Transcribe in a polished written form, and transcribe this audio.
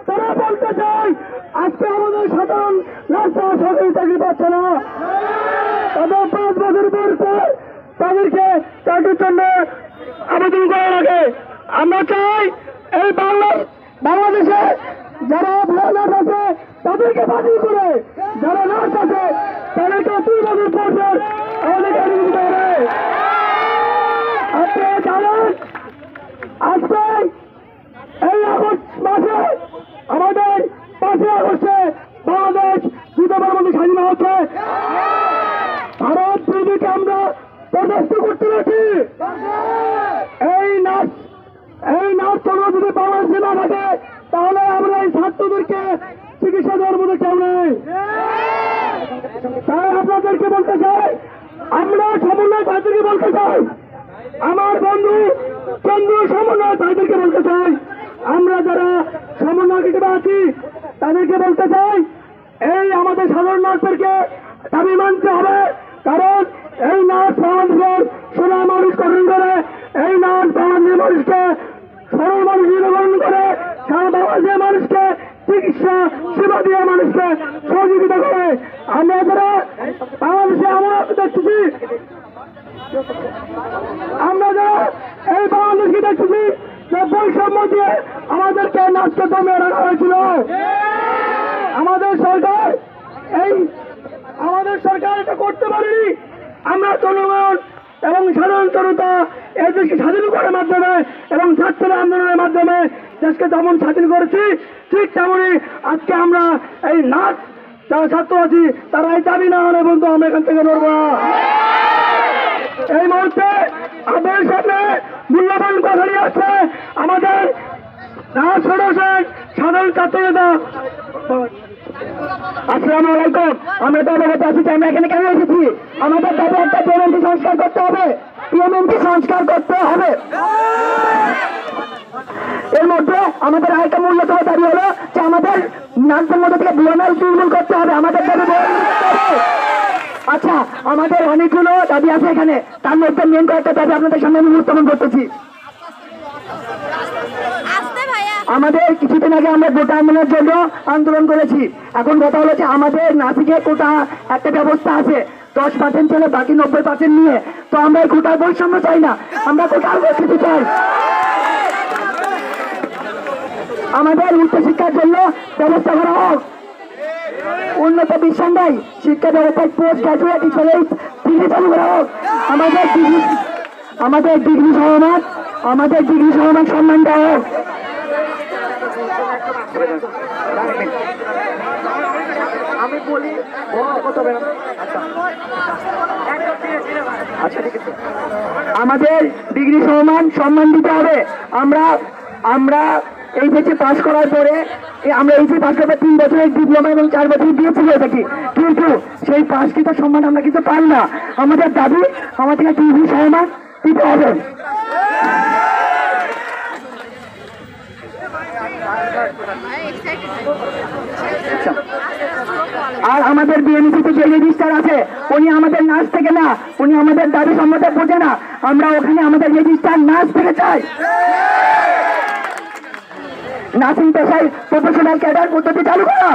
তারা বলতে চায় আজকে আমাদের সাধারণ রাস্তা সরকারি চাকরি পাচ্ছে না, তাদের 5 বছর পর তাদেরকে চাকরির জন্য আবেদন করার আগে আমরা চাই এই বাংলাদেশে যারা নার্স আছে তাদেরকে বাতিল করে যারা নার্স আছে তাদেরকে 2 বছর পর আমাদেরকে আবেদন করতে হবে। আপনারা জানেন আজকে এই আগস্ট মাসে আমাদের 5 আগস্টে বাংলাদেশ দ্বিতীয়বার মধ্যে স্বাধীন হচ্ছে। ভারত বিরোধীকে আমরা প্রদর্শিত করতে পারছি। এই নাচ চলবে যদি বাংলাদেশে না থাকে তাহলে আমরা এই ছাত্রদেরকে চিকিৎসা দেওয়ার মধ্যে কেউ নেই। তাই আপনাদেরকে বলতে চাই, আমরা সমন্বয় তাদেরকে বলতে চাই, আমার বন্ধু কেন্দ্রীয় সমন্বয় তাদেরকে বলতে চাই, আমরা যারা সমন্বয় হিসেবে আছি তাদেরকে বলতে চাই এই আমাদের সাধারণ নার্সদেরকে দাবি মানতে হবে। কারণ এই নার্স বাংলাদেশের সোনা মানুষ গঠন করে, এই নার্স বাংলাদেশের মানুষকে সরল মানুষ গ্রহণ করে, সারা বাংলাদেশের মানুষকে চিকিৎসা সেবা দিয়ে মানুষকে সহযোগিতা করে। আমরা যারা বাংলাদেশে আমরা দেখতেছি, আমরা যারা এই বাংলাদেশকে দেখতেছি যে বৈষম্য দিয়ে আমাদেরকে নাচকে দমিয়ে রাখা হয়েছিল। আমাদের সরকার এটা করতে পারেনি। আমরা জনগণ এবং সাধারণ জনতা এই দেশকে স্বাধীন করার মাধ্যমে এবং ছাত্র আন্দোলনের মাধ্যমে দেশকে যেমন স্বাধীন করেছি, ঠিক তেমনই আজকে আমরা এই নাচ যারা ছাত্র আছি তারা এই দাবি না হলে বন্ধু আমরা এখান থেকে লড়বো না। এই মুহূর্তে আমাদের সামনে মূল্যবান কথা নিয়ে আসছে আমাদের নাচ ফেডারেশন সাধারণ ছাত্র নেতা। আসসালামু আলাইকুম। আমরা তো অবগত আছি যে আমরা এখানে কেন এসেছি। আমাদের দাবি একটা পিএমএনটি সংস্কার করতে হবে, পিএমএনটি সংস্কার করতে হবে। এর মধ্যে আমাদের আরেকটা মূল্যতম দাবি হলো যে আমাদের নার্সের মধ্যে থেকে বিএমএল নির্মূল করতে হবে। আমাদের দাবি আচ্ছা, আমাদের অনেকগুলো দাবি আছে এখানে, তার মধ্যে মেন কয়েকটা দাবি আপনাদের সামনে আমি উপস্থাপন করতেছি। আমাদের কিছুদিন আগে আমরা কোটা আন্দোলনের জন্য আন্দোলন করেছি। এখন কথা হলো যে আমাদের নাসিকে কোটা একটা ব্যবস্থা আছে, 10% ছেলে বাকি 90% নিয়ে। তো আমরা এই কোটার বৈষম্য চাই না, আমরা কোটার বৈশিষ্ট্য চাই। আমাদের উচ্চশিক্ষার জন্য ব্যবস্থা করা হোক, উন্নত বিশ্বান্দায় শিক্ষা ব্যবস্থায় পোস্ট গ্রাজুয়েট হিসেবে ডিগ্রি চালু করা হোক। আমাদের ডিগ্রি সহমান সম্মান দেওয়া হোক। আমি বলি আমাদের ডিগ্রি সম্মান দিতে হবে। আমরা এইচএসসি পাস করার পরে আমরা এইচএসসি পাস করার 3 বছরের ডিপ্লোমা এবং 4 বছরের বিএসসি হয়ে থাকি, কিন্তু সেই পাসকৃত সম্মান আমরা কিন্তু পাই না। আমাদের দাবি আমাদেরকে ডিগ্রি সম্মান দিতে হবে। আর আমাদের বিএনপিতে যে রেজিস্ট্রার আছে উনি আমাদের নার্স থেকে না, উনি আমাদের দাবি সম্বন্ধে বোঝে না। আমরা ওখানে আমাদের রেজিস্ট্রার নার্স থেকে চাই। নার্সিং পেশায় প্রফেশনাল ক্যাডার পদ্ধতি চালু করা।